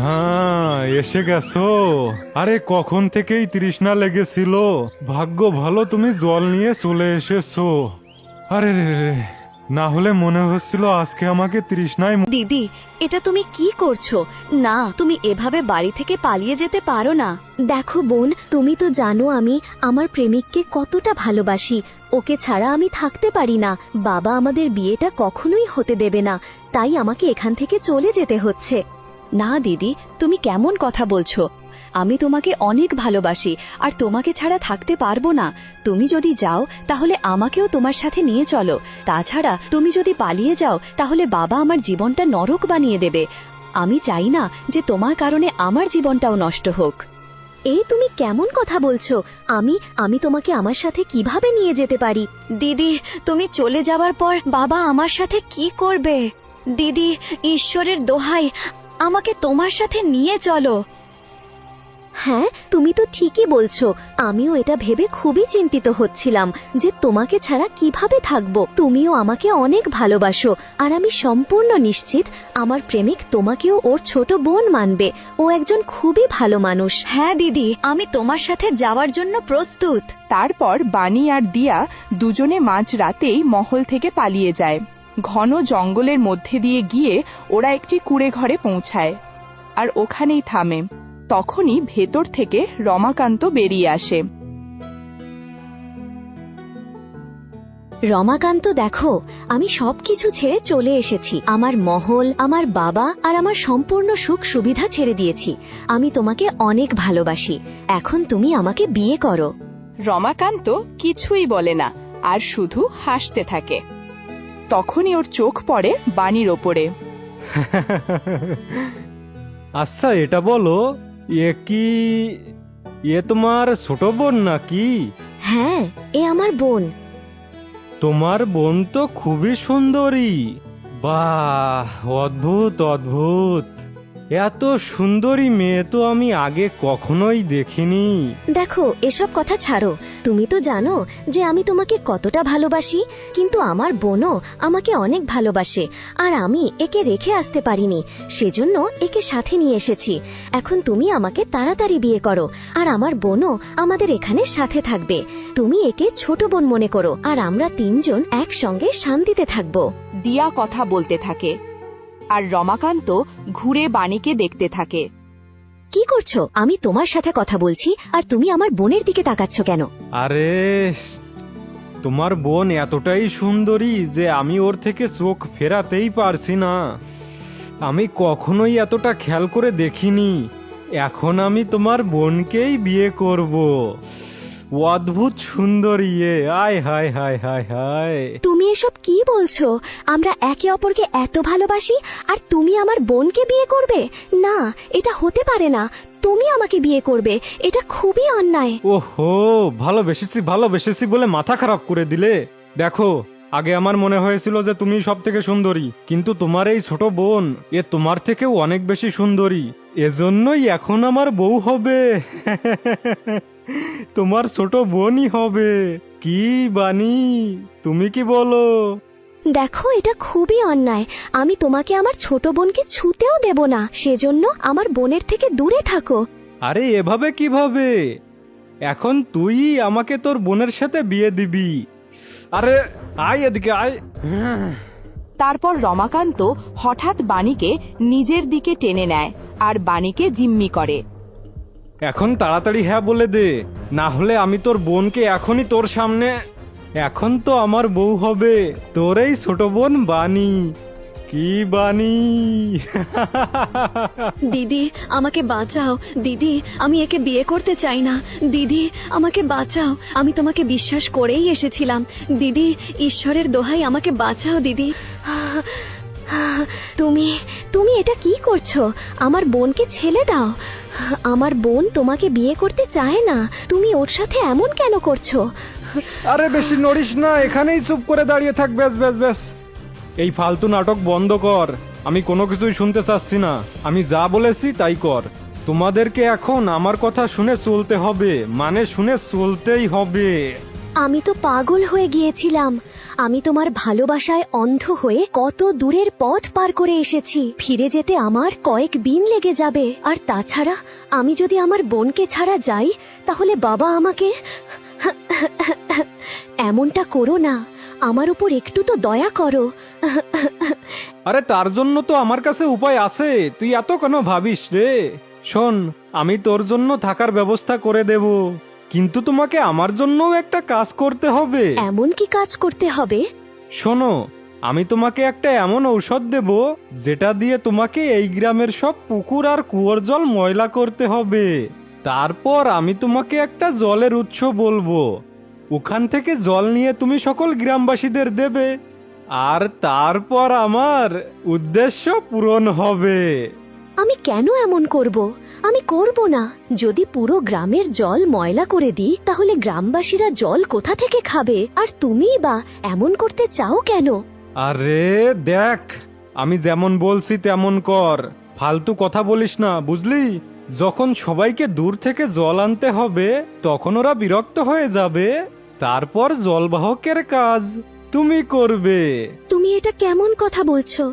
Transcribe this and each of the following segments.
হ্যাঁ, এসে গেছো। আরে কখন থেকেই তৃষ্ণা লেগেছিল, ভাগ্য ভালো তুমি জল নিয়ে চলে এসেছো। আরে রে রে, না হলে মনে হচ্ছিল আজকে আমাকে তৃষ্ণায় দিদি, এটা তুমি কি করছো? না, তুমি এভাবে বাড়ি থেকে পালিয়ে যেতে পারো না। দেখো বোন, তুমি তো জানো আমি আমার প্রেমিককে কতটা ভালোবাসি। ওকে ছাড়া আমি থাকতে পারি না। বাবা আমাদের বিয়েটা কখনোই হতে দেবে না, তাই আমাকে এখান থেকে চলে যেতে হচ্ছে। না দিদি, তুমি কেমন কথা বলছো? আমি তোমাকে অনেক ভালোবাসি আর তোমাকে ছাড়া থাকতে পারবো না। তুমি যদি যাও তাহলে আমাকেও তোমার সাথে নিয়ে চলো। তাছাড়া তুমি যদি পালিয়ে যাও তাহলে বাবা আমার জীবনটা নরক বানিয়ে দেবে। আমি চাই না যে তোমার কারণে আমার জীবনটাও নষ্ট হোক। এই তুমি কেমন কথা বলছো? আমি তোমাকে আমার সাথে কিভাবে নিয়ে যেতে পারি? দিদি, তুমি চলে যাবার পর বাবা আমার সাথে কি করবে? দিদি, ঈশ্বরের দোহাই, আমাকে তোমার সাথে নিয়ে চলো। হ্যাঁ, তুমি তো ঠিকই বলছো। আমিও এটা ভেবে খুবই চিন্তিত হচ্ছিলাম যে তোমাকে ছাড়া কিভাবে থাকবো। তুমিও আমাকে অনেক ভালোবাসো, আর আমি সম্পূর্ণ নিশ্চিত আমার প্রেমিক তোমাকেও ওর ছোট বোন মানবে। ও একজন খুবই ভালো মানুষ। হ্যাঁ দিদি, আমি তোমার সাথে যাওয়ার জন্য প্রস্তুত। তারপর বানি আর দিয়া দুজনে মাঝরাতেই মহল থেকে পালিয়ে যায়। ঘন জঙ্গলের মধ্যে দিয়ে গিয়ে ওরা একটি কুঁড়ে ঘরে পৌঁছায় আর ওখানেই থামে। তখনই ভেতর থেকে রমাকান্ত বেরিয়ে আসে। রমাকান্ত, দেখো, আমি সবকিছু ছেড়ে চলে এসেছি। আমার মহল, আমার বাবা আর আমার সম্পূর্ণ সুখ সুবিধা ছেড়ে দিয়েছি। আমি তোমাকে অনেক ভালোবাসি। এখন তুমি আমাকে বিয়ে করো। রমাকান্ত কিছুই বলে না আর শুধু হাসতে থাকে। তখনই ওর চোখ পড়ে বানির ওপরে। আচ্ছা, এটা বলো, এ তোমার ছোট বোন নাকি? হ্যাঁ, এ আমার বোন। তোমার বোন তো খুবই সুন্দরী। বাহ, অদ্ভুত অদ্ভুত। এত সুন্দরী মেয়ে তো আমি আগে কখনোই দেখিনি। দেখো, এসব কথা ছাড়ো। তুমি তো জানো যে আমি তোমাকে কতটা ভালোবাসি, কিন্তু আমার বোনও আমাকে অনেক ভালোবাসে, আর আমি একে রেখে আসতে পারিনি। সেজন্য একে সাথে নিয়ে এসেছি। এখন তুমি আমাকে তাড়াতাড়ি বিয়ে করো, আর আমার বোনও আমাদের এখানে সাথে থাকবে। তুমি একে ছোট বোন মনে করো, আর আমরা তিনজন একসঙ্গে শান্তিতে থাকবো। দিয়া কথা বলতে থাকে আর রমাকান্ত ঘুরে বাণীকে দেখতে থাকে। কি করছো? আমি তোমার সাথে কথা বলছি, আর তুমি আমার বোনের দিকে তাকাচ্ছ কেন? আরে, তোমার বোন এতটাই সুন্দরী যে আমি ওর থেকে চোখ ফেরাতেই পারছি না। আমি কখনোই এতটা খেয়াল করে দেখিনি। এখন আমি তোমার বোনকেই বিয়ে করব। অদ্ভুত সুন্দরী এ, আয় হায় হায় হায় হায়। তুমি এসব কি বলছো? আমরা একে অপরকে এত ভালোবাসি, আর তুমি আমার বোনকে বিয়ে করবে? না, এটা হতে পারে না। তুমি আমাকে বিয়ে করবে, এটা খুবই অন্যায়। ওহো, ভালোবেসেছি ভালোবেসেছি বলে মাথা খারাপ করে দিলে। দেখো, আগে আমার মনে হয়েছিল যে তুমি সব থেকে সুন্দরী, কিন্তু তোমার এই ছোট বোন এ তোমার থেকেও অনেক বেশি সুন্দরী। এজন্যই এখন আমার বউ হবে। তোমার ছোট বোনই হবে। কি বানি, তুমি কি বলো? দেখো, এটা খুবই অন্যায়। আমি তোমাকে আমার ছোট বোনকে ছুঁতেও দেব না। সেজন্য আমার বোনের থেকে দূরে থাকো। আরে এভাবে কিভাবে? এখন তুই আমাকে তোর বোনের সাথে বিয়ে দিবি। আরে আয় এদিকে আয়। তারপর রমাকান্ত হঠাৎ বাণীকে নিজের দিকে টেনে নেয় আর বাণীকে জিম্মি করে। এখন তাড়াতাড়ি হ্যাঁ বলে দে, না হলে আমি তোর বোনকে এখনই তোর সামনে। এখন তো আমার বউ হবে তোর এই ছোট বোন বানি। কি বানি? দিদি, আমাকে বাঁচাও। দিদি, আমি একে বিয়ে করতে চাই না। দিদি, আমাকে বাঁচাও। আমি তোমাকে বিশ্বাস করেই এসেছিলাম। দিদি, ঈশ্বরের দোহাই, আমাকে বাঁচাও দিদি। তুমি তুমি এটা কি করছো? আমার বোনকে ছেড়ে দাও। আমার বোন তোমাকে বিয়ে করতে চায় না। তুমি ওর সাথে এমন কেন করছো? আরে বেশি নড়িস না, এখানেই চুপ করে দাঁড়িয়ে থাক। ব্যাস ব্যাস ব্যাস, এই ফালতু নাটক বন্ধ কর। আমি কোনো কিছুই শুনতে চাচ্ছি না। আমি যা বলেছি তাই কর। তোমাদেরকে এখন আমার কথা শুনে চলতে হবে, মানে শুনে চলতেই হবে। আমি তো পাগল হয়ে গিয়েছিলাম। আমি তোমার ভালোবাসায় অন্ধ হয়ে কত দূরের পথ পার করে এসেছি। ফিরে যেতে আমার কয়েক দিন লেগে যাবে। আর তাছাড়া আমি যদি আমার বোনকে ছাড়া যাই তাহলে বাবা আমাকে এমনটা করো না, আমার উপর একটু তো দয়া করো। আরে তার জন্য তো আমার কাছে উপায় আছে, তুই এত কেন ভাবিস রে? শোন, আমি তোর জন্য থাকার ব্যবস্থা করে দেব, কিন্তু তোমাকে আমার জন্যও একটা কাজ করতে হবে। এমন কি কাজ করতে হবে? শোনো, আমি তোমাকে একটা এমন ঔষধ দেব যেটা দিয়ে তোমাকে এই গ্রামের সব পুকুর আর কুয়োর জল ময়লা করতে হবে। তারপর আমি তোমাকে একটা জলের উৎস বলবো, ওখান থেকে জল নিয়ে তুমি সকল গ্রামবাসীদের দেবে, আর তারপর আমার উদ্দেশ্য পূরণ হবে। আমি কেন এমন করব? আমি করব না। যদি পুরো গ্রামের জল ময়লা করে দিই তাহলে গ্রামবাসীরা জল কোথা থেকে খাবে? আর তুমিই বা এমন করতে চাও কেন? আরে দেখ, আমি যেমন বলছি তেমন কর, ফালতু কথা বলিস না, বুঝলি? যখন সবাইকে দূর থেকে জল আনতে হবে তখন ওরা বিরক্ত হয়ে যাবে, তারপর জলবাহকের কাজ তুমি করবে। তুমি এটা কেমন কথা বলছো?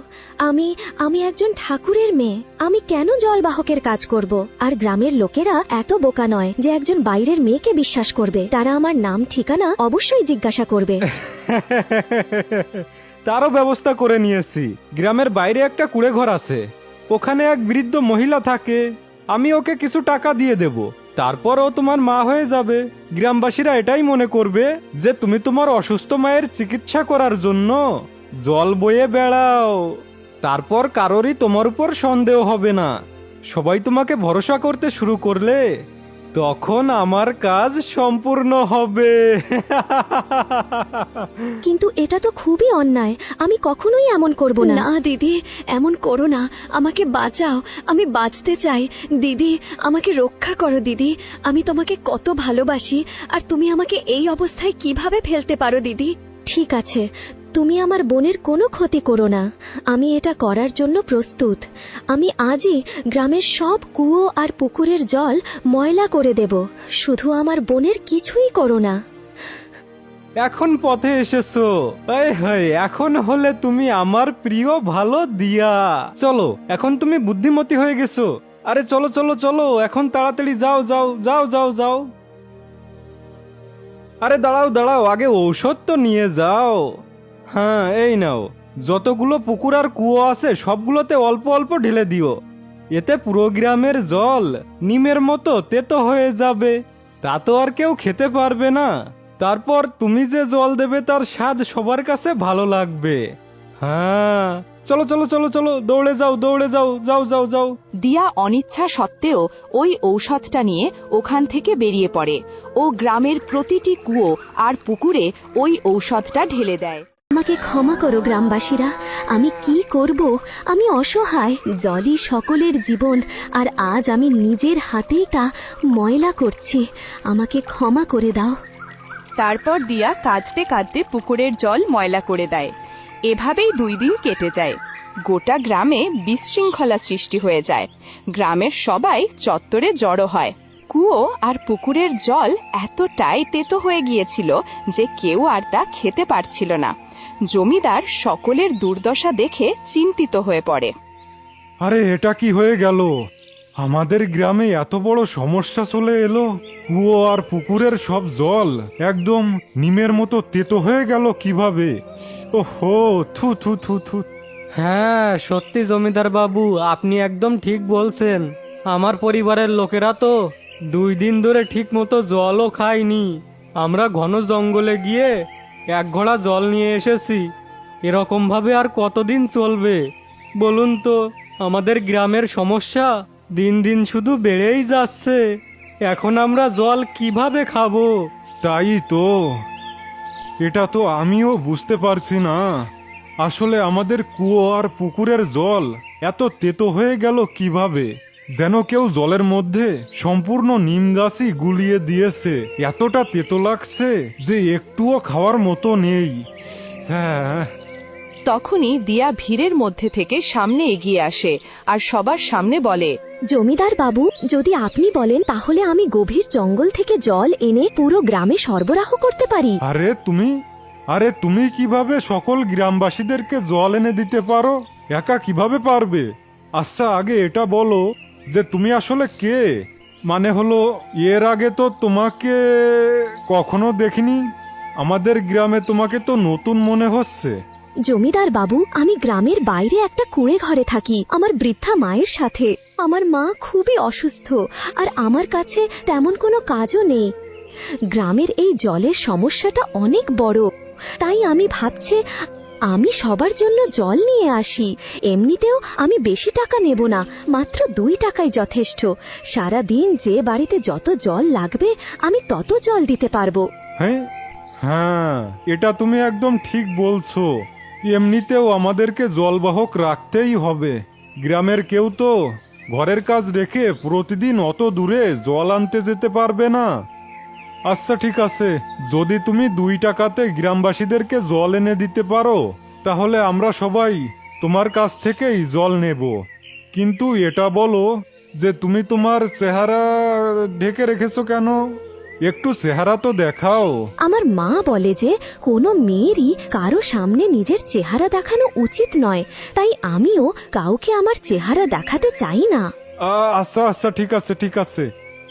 আমি একজন ঠাকুরের মেয়ে। আমি কেন জলবাহকের কাজ করব? আর গ্রামের লোকেরা এত বোকা নয় যে একজন বাইরের মেয়েকে বিশ্বাস করবে। তারা আমার নাম ঠিকানা অবশ্যই জিজ্ঞাসা করবে। তারও ব্যবস্থা করে নিয়েছি। গ্রামের বাইরে একটা কুঁড়ে ঘর আছে, ওখানে এক বৃদ্ধ মহিলা থাকে। আমি ওকে কিছু টাকা দিয়ে দেব, তারপর ও তোমার মা হয়ে যাবে। গ্রামবাসীরা এটাই মনে করবে যে তুমি তোমার অসুস্থ মায়ের চিকিৎসা করার জন্য জল বয়ে বেড়াও। তারপর কারোরই তোমার উপর সন্দেহ হবে না। সবাই তোমাকে ভরসা করতে শুরু করলে তখন আমার কাজ সম্পূর্ণ হবে। কিন্তু এটা তো খুবই অন্যায়। আমি কখনোই এমন করব না। না দিদি, এমন করো না, আমাকে বাঁচাও, আমি বাঁচতে চাই। দিদি, আমাকে রক্ষা করো দিদি, আমি তোমাকে কত ভালোবাসি, আর তুমি আমাকে এই অবস্থায় কিভাবে ফেলতে পারো দিদি? ঠিক আছে, তুমি আমার বোনের কোনো ক্ষতি করো না। আমি এটা করার জন্য প্রস্তুত। আমি আজই গ্রামের সব কুয়ো আর পুকুরের জল ময়লা করে দেব। শুধু আমার বোনের কিছুই করো না। এখন পথে এসেছো, এখন হলে তুমি আমার প্রিয় ভালো দিয়া। চলো, এখন তুমি বুদ্ধিমতী হয়ে গেছো। আরে চলো চলো চলো, এখন তাড়াতাড়ি যাও যাও যাও যাও যাও। আরে দাঁড়াও দাঁড়াও, আগে ঔষধ তো নিয়ে যাও। হ্যাঁ, এই নাও। যতগুলো পুকুর আর কুয়ো আছে সবগুলোতে অল্প অল্প ঢেলে দিও, এতে পুরো গ্রামের জল নিমের মতো তেতো হয়ে যাবে, তা তো আর কেউ খেতে পারবে না। তারপর তুমি যে জল দেবে তার স্বাদ সবার কাছে ভালো লাগবে। হ্যাঁ, চলো চলো চলো চলো, দৌড়ে যাও দৌড়ে যাও, যাও যাও যাও। দিয়া অনিচ্ছা সত্ত্বেও ওই ঔষধটা নিয়ে ওখান থেকে বেরিয়ে পড়ে ও গ্রামের প্রতিটি কুয়ো আর পুকুরে ওই ঔষধটা ঢেলে দেয়। আমাকে ক্ষমা করো গ্রামবাসীরা, আমি কি করব? আমি অসহায়। জলই সকলের জীবন, আর আজ আমি নিজের হাতেই তা ময়লা করছি। আমাকে ক্ষমা করে দাও। তারপর দিয়া কাঁদতে কাঁদতে পুকুরের জল ময়লা করে দেয়। এভাবেই 2 দিন কেটে যায়। গোটা গ্রামে বিশৃঙ্খলা সৃষ্টি হয়ে যায়। গ্রামের সবাই চত্বরে জড়ো হয়। কুয়ো আর পুকুরের জল এতটাই তেতো হয়ে গিয়েছিল যে কেউ আর তা খেতে পারছিল না। জমিদার সকলের দুর্দশা দেখে চিন্তিত হয়ে পড়ে। আরে এটা কি হয়ে গেল? আমাদের গ্রামে এত বড় সমস্যা চলে এলো। কুয়ো আর পুকুরের সব জল একদম নিমের মতো তেতো হয়ে গেল কিভাবে? ওহো, থু থু থু থু। হ্যাঁ, সত্যি জমিদার বাবু, আপনি একদম ঠিক বলছেন। আমার পরিবারের লোকেরা তো 2 দিন ধরে ঠিক মতো জলও খায়নি। আমরা ঘন জঙ্গলে গিয়ে 1 ঘোড়া জল নিয়ে এসেছি। এরকম ভাবে আর কতদিন চলবে বলুন তো? আমাদের গ্রামের সমস্যা দিন দিন শুধু বেড়েই যাচ্ছে। এখন আমরা জল কিভাবে খাবো? তাই তো, এটা তো আমিও বুঝতে পারছি না। আসলে আমাদের কুয়ো আর পুকুরের জল এত তেতো হয়ে গেল কিভাবে? যেন কেউ জলের মধ্যে সম্পূর্ণ নিম গাছই গুলিয়ে দিয়েছে। এতটা তেতো লাগছে যে একটুও খাওয়ার মতো নেই। হ্যাঁ। তখনই দিয়া ভিড়ের মধ্যে থেকে সামনে এগিয়ে আসে আর সবার সামনে বলে, জমিদার বাবু, যদি আপনি বলেন তাহলে আমি গভীর জঙ্গল থেকে জল এনে পুরো গ্রামে সরবরাহ করতে পারি। আরে তুমি কিভাবে সকল গ্রামবাসীদেরকে জল এনে দিতে পারো? একা কিভাবে পারবে? আচ্ছা, আগে এটা বলো যে তুমি আসলে কে? মানে হলো, এর আগে তো তোমাকে কখনো দেখিনি। আমাদের গ্রামে তোমাকে তো নতুন মনে হচ্ছে। জমিদার বাবু, আমি গ্রামের বাইরে একটা কুঁড়ে ঘরে থাকি আমার বৃদ্ধা মায়ের সাথে। আমার মা খুবই অসুস্থ আর আমার কাছে তেমন কোনো কাজও নেই। গ্রামের এই জলের সমস্যাটা অনেক বড়, তাই আমি ভাবছি আমি সবার জন্য জল নিয়ে আসি। এমনিতেও আমি বেশি টাকা নেব না, মাত্র 2 টাকাই যথেষ্ট। সারা দিন যে বাড়িতে যত জল লাগবে আমি তত জল দিতে পারবো। হ্যাঁ, এটা তুমি একদম ঠিক বলছো। এমনিতেও আমাদেরকে জলবাহক রাখতেই হবে। গ্রামের কেউ তো ঘরের কাজ রেখে প্রতিদিন অত দূরে জল আনতে যেতে পারবে না। আচ্ছা ঠিক আছে, যদি তুমি 2 টাকাতে গ্রামবাসীদেরকে জল এনে দিতে পারো তাহলে আমরা সবাই তোমার কাছ থেকেই জল নেব। কিন্তু এটা বলো যে তুমি তোমার চেহারা ঢেকে রেখেছো কেন? একটু চেহারা তো দেখাও। আমার মা বলে যে কোনো মেয়েরই কারো সামনে নিজের চেহারা দেখানো উচিত নয়, তাই আমিও কাউকে আমার চেহারা দেখাতে চাই না। আচ্ছা ঠিক আছে।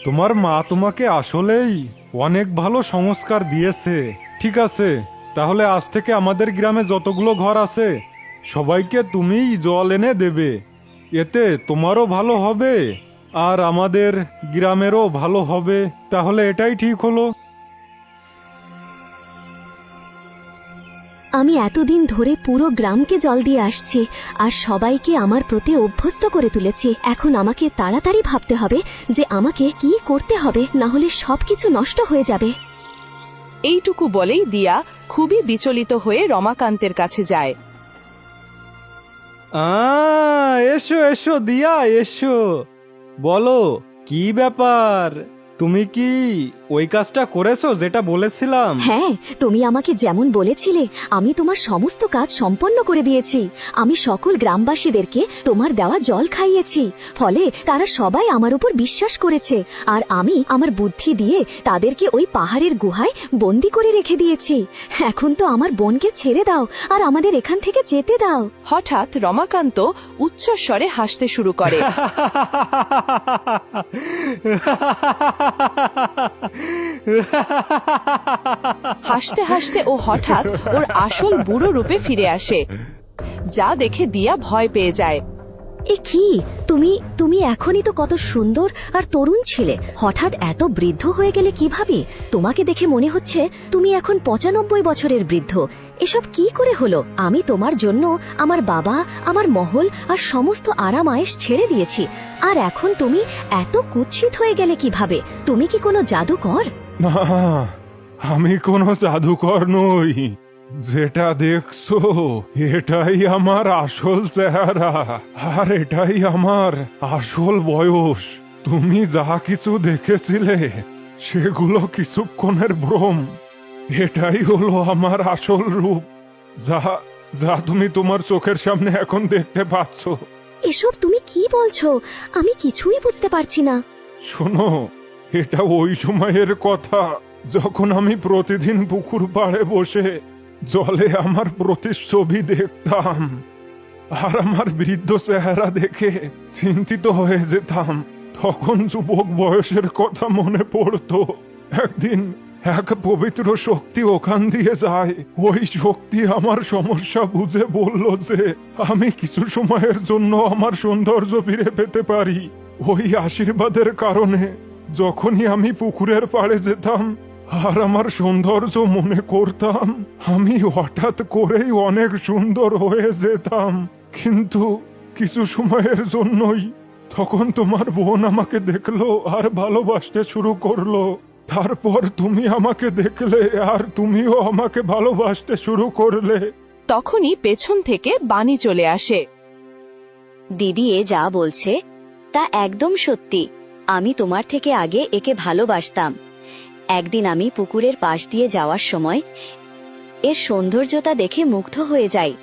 তোমার মা তোমাকে আসলেই অনেক ভালো সংস্কার দিয়েছে। ঠিক আছে, তাহলে আজ থেকে আমাদের গ্রামে যতগুলো ঘর আছে সবাইকে তুমিই জল এনে দেবে। এতে তোমারও ভালো হবে আর আমাদের গ্রামেরও ভালো হবে। তাহলে এটাই ঠিক হলো। আমি এতদিন ধরে পুরো গ্রামকে জল দিয়ে আসছি আর সবাইকে আমার প্রতি অভ্যস্ত করে তুলেছি। এখন আমাকে তাড়াতাড়ি ভাবতে হবে যে আমাকে কি করতে হবে, না হলে সবকিছু নষ্ট হয়ে যাবে। এইটুকু বলেই দিয়া খুবই বিচলিত হয়ে রমাকান্তের কাছে যায়। এসো এসো দিয়া, এসো। বলো, কি ব্যাপার? তুমি কি ওই কাজটা করেছো যেটা বলেছিলাম? হ্যাঁ, তুমি আমাকে যেমন বলেছিলে আমি তোমার সমস্ত কাজ সম্পন্ন করে দিয়েছি। আমি সকল গ্রামবাসীদেরকে তোমার দেওয়া জল খাইয়েছি, ফলে তারা সবাই আমার উপর বিশ্বাস করেছে। আর আমি আমার বুদ্ধি দিয়ে তাদেরকে ওই পাহাড়ের গুহায় বন্দি করে রেখে দিয়েছি। এখন তো আমার বোনকে ছেড়ে দাও আর আমাদের এখান থেকে যেতে দাও। হঠাৎ রমাকান্ত উচ্চস্বরে হাসতে শুরু করে। হাসতে হাসতে ও হঠাৎ ওর আসল বুড়ো রূপে ফিরে আসে, যা দেখে দিয়া ভয় পেয়ে যায়। এ কি, তুমি এখনই তো কত সুন্দর আর তরুণ ছিলে, হঠাৎ এত বৃদ্ধ হয়ে গেলে কিভাবে? তোমাকে দেখে মনে হচ্ছে তুমি এখন 95 বছরের বৃদ্ধ। এসব কি করে হলো? আমি তোমার জন্য আমার বাবা, আমার মহল আর সমস্ত আরাম আয়েশ ছেড়ে দিয়েছি, আর এখন তুমি এত কুৎসিত হয়ে গেলে কিভাবে? তুমি কি কোনো জাদুকর? না, আমি কোনো জাদুকর নই। যেটা দেখছো এটাই আমার আসল চেহারা আর এটাই আমার আসল বয়স। তুমি যা কিছু দেখেছিলে সেগুলো কিছুক্ষণের ভ্রম। এটাই হলো আমার আসল রূপ, যা যা তুমি তোমার চোখের সামনে এখন দেখতে পাচ্ছ। এসব তুমি কি বলছো? আমি কিছুই বুঝতে পারছি না। শোনো, এটা ওই সময়ের কথা যখন আমি প্রতিদিন পুকুর পাড়ে বসে জলে আমার প্রতিচ্ছবি দেখতাম আর আমার বৃদ্ধ চেহারা দেখে চিন্তিত হয়ে যেতাম। তখন যুবক বয়সের কথা মনে পড়তো। একদিন এক পবিত্র শক্তি ওখান দিয়ে যায়। ওই শক্তি আমার সমস্যা বুঝে বলল যে আমি কিছু সময়ের জন্য আমার সৌন্দর্য ফিরে পেতে পারি। ওই আশীর্বাদের কারণে যখনই আমি পুকুরের পাড়ে যেতাম আর আমার সৌন্দর্য মনে করতাম, আমি হঠাৎ করেই অনেক সুন্দর হয়ে যেতাম। কিন্তু কিছু সময়ের জন্যই। তখন তোমার বোন আমাকে দেখলো আর ভালোবাসতে শুরু করলো। তারপর তুমি আমাকে দেখলে আর তুমিও আমাকে ভালোবাসতে শুরু করলে। তখনই পেছন থেকে বাণী চলে আসে। দিদি এ যা বলছে তা একদম সত্যি। আমি তোমার থেকে আগে একে ভালোবাসতাম। একদিন আমি পুকুরের পাশ দিয়ে যাওয়ার সময় এর সৌন্দর্যতা দেখে মুগ্ধ হয়ে যাই।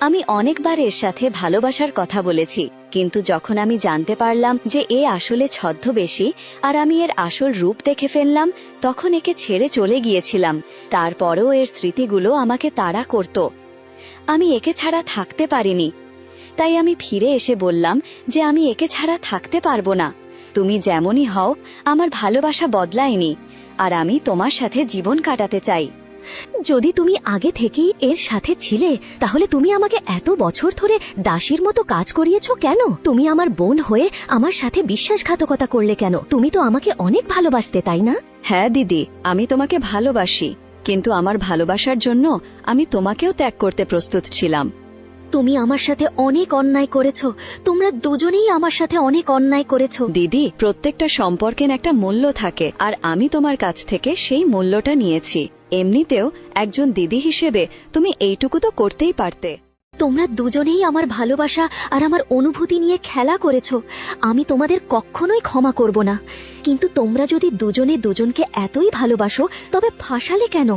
আমি অনেকবার এর সাথে ভালোবাসার কথা বলেছি, কিন্তু যখন আমি জানতে পারলাম যে এ আসলে ছদ্মবেশী আর আমি এর আসল রূপ দেখে ফেললাম, তখন একে ছেড়ে চলে গিয়েছিলাম। তারপরেও এর স্মৃতিগুলো আমাকে তাড়া করত। আমি একে ছাড়া থাকতে পারিনি। তাই আমি ফিরে এসে বললাম যে আমি একে ছাড়া থাকতে পারবো না। তুমি যেমনই হও, আমার ভালোবাসা বদলায়নি, আর আমি তোমার সাথে জীবন কাটাতে চাই। যদি তুমি আগে থেকেই এর সাথে ছিলে, তাহলে তুমি আমাকে এত বছর ধরে দাসীর মতো কাজ করিয়েছ কেন? তুমি আমার বোন হয়ে আমার সাথে বিশ্বাসঘাতকতা করলে কেন? তুমি তো আমাকে অনেক ভালোবাসতে, তাই না? হ্যাঁ দিদি, আমি তোমাকে ভালোবাসি, কিন্তু আমার ভালোবাসার জন্য আমি তোমাকেও ত্যাগ করতে প্রস্তুত ছিলাম। তুমি আমার সাথে অনেক অন্যায় করেছো। তোমরা দুজনেই আমার সাথে অনেক অন্যায় করেছো। দিদি, প্রত্যেকটা সম্পর্কের একটা মূল্য থাকে, আর আমি তোমার কাছ থেকে সেই মূল্যটা নিয়েছি। এমনিতেও একজন দিদি হিসেবে তুমি এইটুকু তো করতেই পারতে। তোমরা দুজনেই আমার ভালোবাসা আর আমার অনুভূতি নিয়ে খেলা করেছো। আমি তোমাদের কখনোই ক্ষমা করব না। কিন্তু তোমরা যদি দুজনে দুজনকে এতই ভালোবাসো, তবে ফাঁসালে কেন?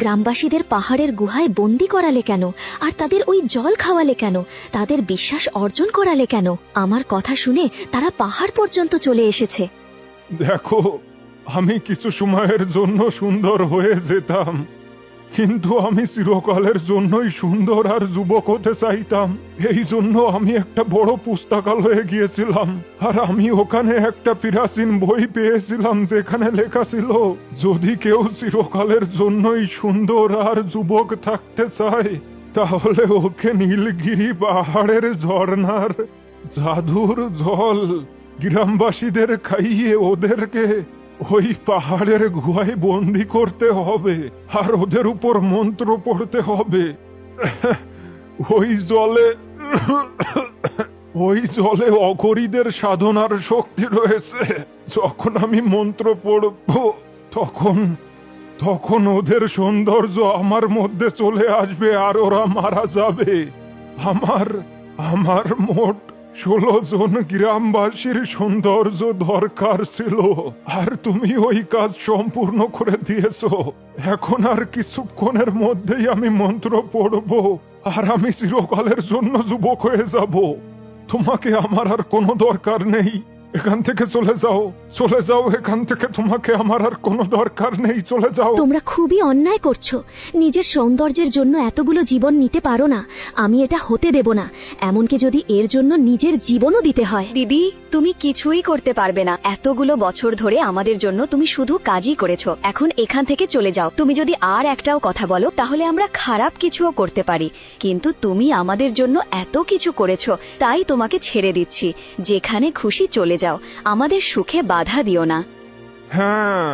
গ্রামবাসীদের পাহাড়ের গুহায় বন্দি করালে কেন? আর তাদের ওই জল খাওয়ালে কেন? তাদের বিশ্বাস অর্জন করালে কেন? আমার কথা শুনে তারা পাহাড় পর্যন্ত চলে এসেছে। দেখো, আমি কিছু সময়ের জন্য সুন্দর হয়ে যেতাম, কিন্তু আমি চিরকালের জন্যই সুন্দর আর যুবক হতে চাইতাম। এই জন্য আমি একটা বড় পুস্তকালয়ে গিয়েছিলাম, আর আমি ওখানে একটা প্রাচীন বই পেয়েছিলাম যেখানে লেখা ছিল, যদি কেউ চিরকালের জন্যই সুন্দর আর যুবক থাকতে চায়, তাহলে ওকে নীলগিরি পাহাড়ের ঝর্ণার জাদুর জল গ্রামবাসীদের খাইয়ে ওদেরকে ওই পাহাড়ের গুহায় বন্দি করতে হবে, আর ওদের উপর মন্ত্র পড়তে হবে। ওই জলে অঘরীদের সাধনার শক্তি রয়েছে। যখন আমি মন্ত্র পড়ব, তখন ওদের সৌন্দর্য আমার মধ্যে চলে আসবে আর ওরা মারা যাবে। আমার মোট 16 জন গ্রামবাসীর সৌন্দর্য দরকার ছিল, আর তুমি ওই কাজ সম্পূর্ণ করে দিয়েছো। এখন আর কিছুক্ষণের মধ্যেই আমি মন্ত্র পড়ব, আর আমি চিরকালের জন্য যুবক হয়ে যাব। তোমাকে আমার আর কোনো দরকার নেই। এখান থেকে চলে যাও এখান থেকে। তোমাকে আমার আর কোনো দরকার নেই, চলে যাও। তোমরা খুবই অন্যায় করছো। নিজের সৌন্দর্যের জন্য এতগুলো জীবন নিতে পারো না। আমি এটা হতে দেব না, এমনকি যদি এর জন্য নিজের জীবনও দিতে হয়। দিদি, তুমি কিছুই করতে পারবে না। এতগুলো বছর ধরে আমাদের জন্য তুমি শুধু কাজই করেছো। এখন এখান থেকে চলে যাও। তুমি যদি আর একটাও কথা বলো, তাহলে আমরা খারাপ কিছুও করতে পারি, কিন্তু তুমি আমাদের জন্য এত কিছু করেছো, তাই তোমাকে ছেড়ে দিচ্ছি। যেখানে খুশি চলে যাও, আমাদের সুখে বাধা দিও না। হ্যাঁ,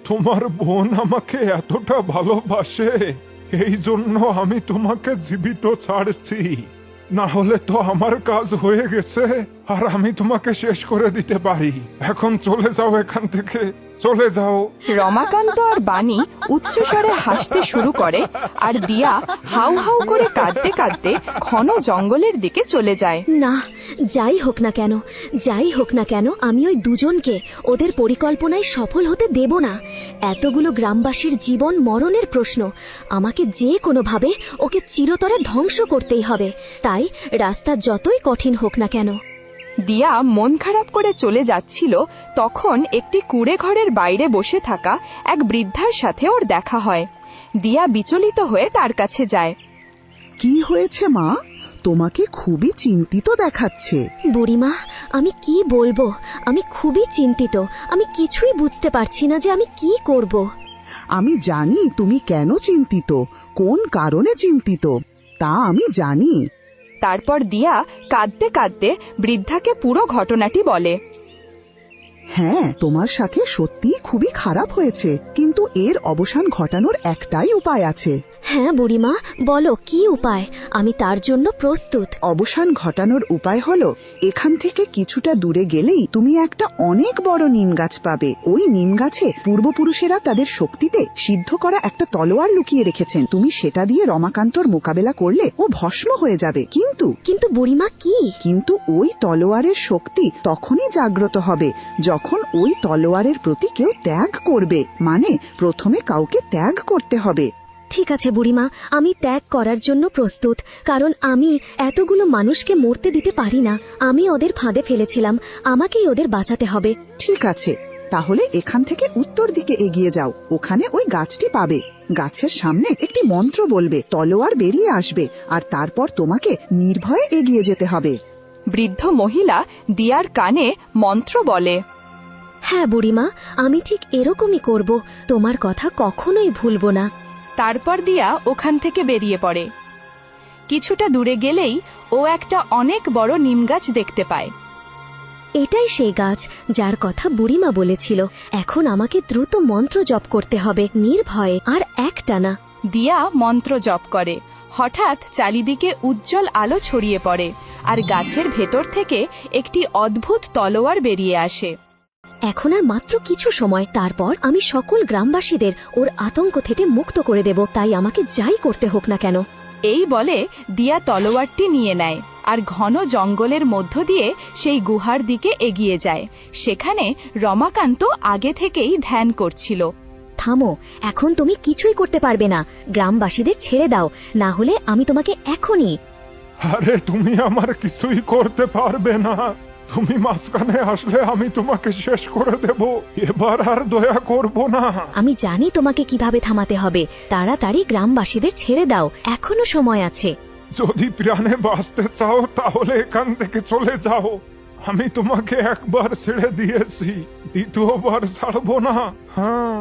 তোমার বোন আমাকে এতটা ভালোবাসে, এই জন্য আমি তোমাকে জীবিত ছাড়ছি। না হলে তো আমার কাজ হয়ে গেছে, আর আমি তোমাকে শেষ করে দিতে পারি। এখন চলে যাও এখান থেকে, চলে যাও। রমাকান্ত আর বাণী উচ্চস্বরে হাসতে শুরু করে, আর দিয়া হাউ হাউ করে কাঁদতে কাঁদতে ঘন জঙ্গলের দিকে চলে যায়। না, যাই হোক না কেন, আমি ওই দুজনকে ওদের পরিকল্পনায় সফল হতে দেব না। এতগুলো গ্রামবাসীর জীবন মরণের প্রশ্ন। আমাকে যে কোনোভাবে ওকে চিরতরে ধ্বংস করতেই হবে, তাই রাস্তা যতই কঠিন হোক না কেন। দিয়া মন খারাপ করে চলে যাচ্ছিল, তখন একটি কুঁড়ে ঘরের বাইরে বসে থাকা এক বৃদ্ধার সাথে ওর দেখা হয়। দিয়া বিচলিত হয়ে তার কাছে যায়। কি হয়েছে মা? তোমাকে খুবই চিন্তিত দেখাচ্ছে। বুড়িমা, আমি কি বলবো? আমি খুবই চিন্তিত। আমি কিছুই বুঝতে পারছি না যে আমি কি করব। আমি জানি তুমি কেন চিন্তিত, কোন কারণে চিন্তিত, তা আমি জানি। তারপর দিয়া কাঁদতে কাঁদতে বৃদ্ধাকে পুরো ঘটনাটি বলে। হ্যাঁ, তোমার সাথে সত্যিই খুবই খারাপ হয়েছে, কিন্তু এর অবসান ঘটানোর একটাই উপায় আছে। হ্যাঁ বুড়িমা, বলো কি উপায়? আমি তার জন্য প্রস্তুত। অবসান ঘটানোর উপায় হলো, এখান থেকে কিছুটা দূরে গেলেই তুমি একটা অনেক বড় নিম গাছ পাবে। ওই নিম গাছে পূর্বপুরুষেরা তাদের শক্তিতে সিদ্ধ করা একটা তলোয়ার লুকিয়ে রেখেছেন। তুমি সেটা দিয়ে রমাকান্তর মোকাবেলা করলে ও ভস্ম হয়ে যাবে। কিন্তু বুড়িমা কি? কিন্তু ওই তলোয়ারের শক্তি তখনই জাগ্রত হবে যখন ওই তলোয়ারের প্রতি কেউ ত্যাগ করবে। মানে প্রথমে কাউকে ত্যাগ করতে হবে। ঠিক আছে বুড়িমা, আমি ত্যাগ করার জন্য প্রস্তুত, কারণ আমি এতগুলো মানুষকে মরতে দিতে পারি না। আমি ওদের ফাঁদে ফেলেছিলাম, আমাকেই ওদের বাঁচাতে হবে। ঠিক আছে, তাহলে এখান থেকে উত্তর দিকে এগিয়ে যাও। ওখানে ওই গাছটি পাবে। গাছের সামনে একটি মন্ত্র বলবে, তলোয়ার বেরিয়ে আসবে, আর তারপর তোমাকে নির্ভয়ে এগিয়ে যেতে হবে। বৃদ্ধ মহিলা দিয়ার কানে মন্ত্র বলে। হ্যাঁ বুড়িমা, আমি ঠিক এরকমই করব। তোমার কথা কখনোই ভুলবো না। তারপর দিয়া ওখান থেকে বেরিয়ে পড়ে। কিছুটা দূরে গেলেই ও একটা অনেক বড় নিম গাছ দেখতে পায়। এটাই সেই গাছ যার কথা বুড়িমা বলেছিল। এখন আমাকে দ্রুত মন্ত্র জপ করতে হবে, নির্ভয়ে আর একটানা। দিয়া মন্ত্র জপ করে। হঠাৎ চারিদিকে উজ্জ্বল আলো ছড়িয়ে পড়ে, আর গাছের ভেতর থেকে একটি অদ্ভুত তলোয়ার বেরিয়ে আসে। এখন আর মাত্র কিছু সময়, তারপর আমি সকল গ্রামবাসীদের ওর আতঙ্ক থেকে মুক্ত করে দেব, তাই আমাকে যাই করতে হোক না কেন। এই বলে দিয়া তলোয়ারটি নিয়ে নেয় আর ঘন জঙ্গলের মধ্য দিয়ে সেই গুহার দিকে এগিয়ে যায়। সেখানে রমাকান্ত আগে থেকেই ধ্যান করছিল। থামো, এখন তুমি কিছুই করতে পারবে না। গ্রামবাসীদের ছেড়ে দাও, না হলে আমি তোমাকে এখনই। আরে তুমি আমার কিছুই করতে পারবে না। তুমি মাঝখানে আসলে আমি তোমাকে শেষ করে দেব। এবার আর দয়া করব না। আমি জানি তোমাকে কিভাবে থামাতে হবে। তাড়াতাড়ি গ্রামবাসীদের ছেড়ে দাও, এখনো সময় আছে। যদি প্রাণে বাঁচতে চাও তাহলে এখান থেকে চলে যাও। আমি তোমাকে একবার ছেড়ে দিয়েছি, দ্বিতীয়বার ছাড়বো না। হ্যাঁ,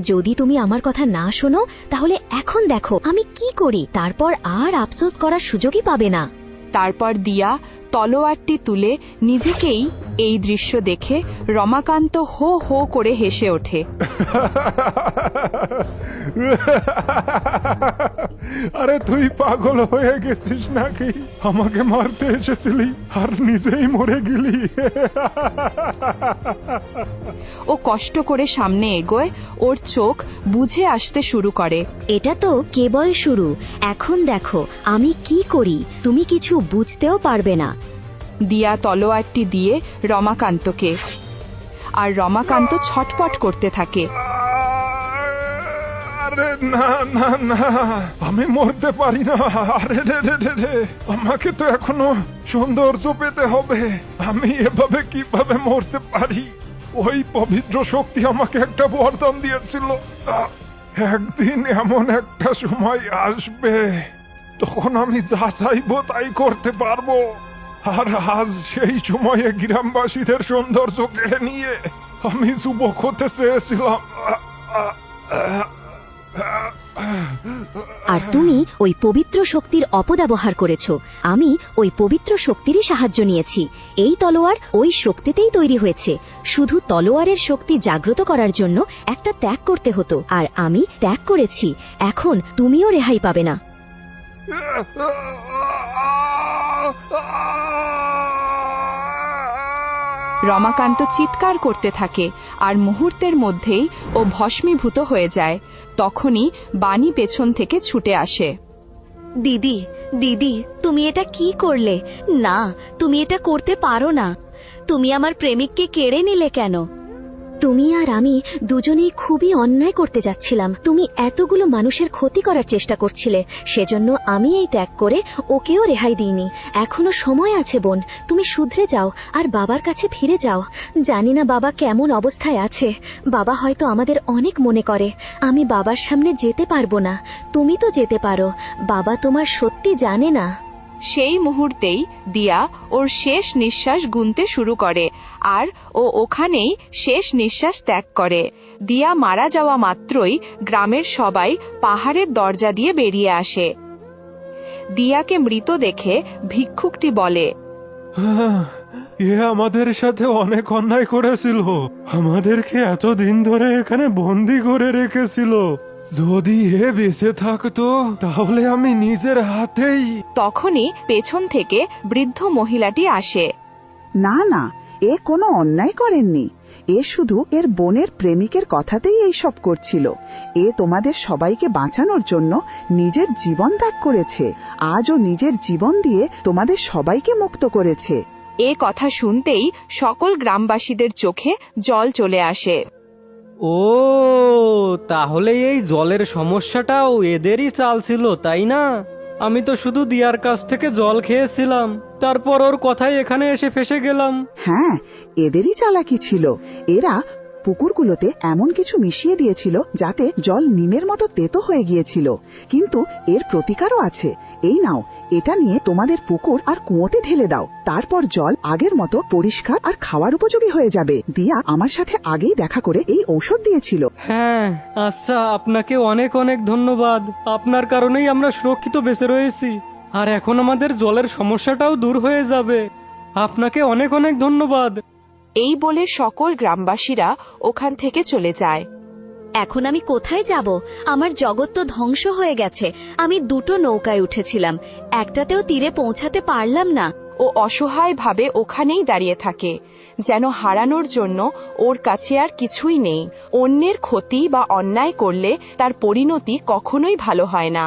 যদি তুমি আমার কথা না শোনো, তাহলে এখন দেখো আমি কি করি, তারপর আর আফসোস করার সুযোগই পাবে না। তারপর দিয়া তলোয়ারটি তুলে নিজেকেই এই দৃশ্য দেখে রমাকান্ত হো হো করে হেসে ওঠে। আরে তুই পাগল হয়ে গেছিস নাকি? আমাকে মারতে এসেছিলি আর নিজেই মরে গেলি। ও কষ্ট করে সামনে এগোয়, ওর চোখ বুঝে আসতে শুরু করে। এটা তো কেবল শুরু, এখন দেখো আমি কি করি, তুমি কিছু বুঝতেও পারবে না। দিয়া তলোয়ারটি দিয়ে রমাকান্তকে, আর রমাকান্ত ছটপট করতে থাকে। আরে না না না, আমি মরতে পারি না। আরে রে রে রে রে, আমাকে তো এখনো সৌন্দর্য পেতে হবে। আমি এভাবে কিভাবে মরতে পারি? ওই পবিত্র শক্তি আমাকে একটা বরদান দিয়েছিল। একদিন এমন একটা সময় আসবে, তখন আমি যা চাইবো তাই করতে পারবো। আর আজ সেই সময়ে গ্রামবাসীদের সৌন্দর্য কেড়ে নিয়ে আমি যুবক হতে চেয়েছিলাম। আর তুমি ওই পবিত্র শক্তির অপব্যবহার করেছো। আমি ওই পবিত্র শক্তিরই সাহায্য নিয়েছি। এই তলোয়ার ওই শক্তিতেই তৈরি হয়েছে। শুধু তলোয়ারের শক্তি জাগ্রত করার জন্য একটা ত্যাগ করতে হতো, আর আমি ত্যাগ করেছি। এখন তুমিও রেহাই পাবে না। রমাকান্ত চিৎকার করতে থাকে, আর মুহূর্তের মধ্যেই ও ভস্মীভূত হয়ে যায়। তখনই বাণী পেছন থেকে ছুটে আসে। দিদি, দিদি, তুমি এটা কি করলে? না, তুমি এটা করতে পারো না। তুমি আমার প্রেমিককে কেড়ে নিলে কেন? তুমি আর আমি দুজনেই খুবই অন্যায় করতে যাচ্ছিলাম। তুমি এতগুলো মানুষের ক্ষতি করার চেষ্টা করছিলে, সেজন্য আমি এই ত্যাগ করে ওকেও রেহাই দিইনি। এখনো সময় আছে বোন, তুমি শুধরে যাও আর বাবার কাছে ফিরে যাও। জানি না বাবা কেমন অবস্থায় আছে। বাবা হয়তো আমাদের অনেক মনে করে। আমি বাবার সামনে যেতে পারবো না, তুমি তো যেতে পারো। বাবা তোমার সত্যি জানে না। সেই মুহূর্তেই দিয়া ওর শেষ নিঃশ্বাস গুনতে শুরু করে, আর ও ওখানেই শেষ নিঃশ্বাস ত্যাগ করে। দিয়া মারা যাওয়া মাত্রই গ্রামের সবাই পাহাড়ের দরজা দিয়ে বেরিয়ে আসে। দিয়াকে মৃত দেখে ভিক্ষুকটি বলে, এ আমাদের সাথে অনেক অন্যায় করেছিল। আমাদেরকে এতদিন ধরে এখানে বন্দি করে রেখেছিল। যদি এ বেঁচে থাকতো তাহলে আমি নিজের হাতেই। তখনই পেছন থেকে বৃদ্ধ মহিলাটি আসে। না না, এ কোনো অন্যায় করেননি। এ শুধু এর বোনের প্রেমিকের কথাতেই এইসব করছিল। এ তোমাদের সবাইকে বাঁচানোর জন্য নিজের জীবন ত্যাগ করেছে। আজও নিজের জীবন দিয়ে তোমাদের সবাইকে মুক্ত করেছে। এ কথা শুনতেই সকল গ্রামবাসীদের চোখে জল চলে আসে। ও তাহলে এই জলের সমস্যাটাও এদেরই চাল ছিল তাই না? আমি তো শুধু দিয়ার কাছ থেকে জল খেয়েছিলাম, তারপর ওর কথায় এখানে এসে ফেসে গেলাম। হ্যাঁ, এদেরই চালাকি ছিল। এরা পুকুরগুলোতে এমন কিছু মিশিয়ে দিয়েছিল যাতে জল নিমের মতো তেতো হয়ে গিয়েছিল। কিন্তু এর প্রতিকারও আছে। এই নাও, এটা নিয়ে তোমাদের পুকুর আর কুয়োতে ঢেলে দাও। তারপর জল আগের মতো পরিষ্কার আর খাওয়ার উপযোগী হয়ে যাবে। দিয়া আমার সাথে আগেই দেখা করে এই ঔষধ দিয়েছিল। হ্যাঁ আচ্ছা, আপনাকে অনেক অনেক ধন্যবাদ। আপনার কারণেই আমরা সুরক্ষিত বেঁচে রয়েছি, আর এখন আমাদের জলের সমস্যাটাও দূর হয়ে যাবে। আপনাকে অনেক অনেক ধন্যবাদ। এই বলে সকল গ্রামবাসীরা ওখান থেকে চলে যায়। এখন আমি কোথায় যাব? আমার জগৎ তো ধ্বংস হয়ে গেছে। আমি 2টো নৌকায় উঠেছিলাম, একটাতেও তীরে পৌঁছাতে পারলাম না। ও অসহায়ভাবে ওখানেই দাঁড়িয়ে থাকে, যেন হারানোর জন্য ওর কাছে আর কিছুই নেই। অন্যের ক্ষতি বা অন্যায় করলে তার পরিণতি কখনোই ভালো হয় না।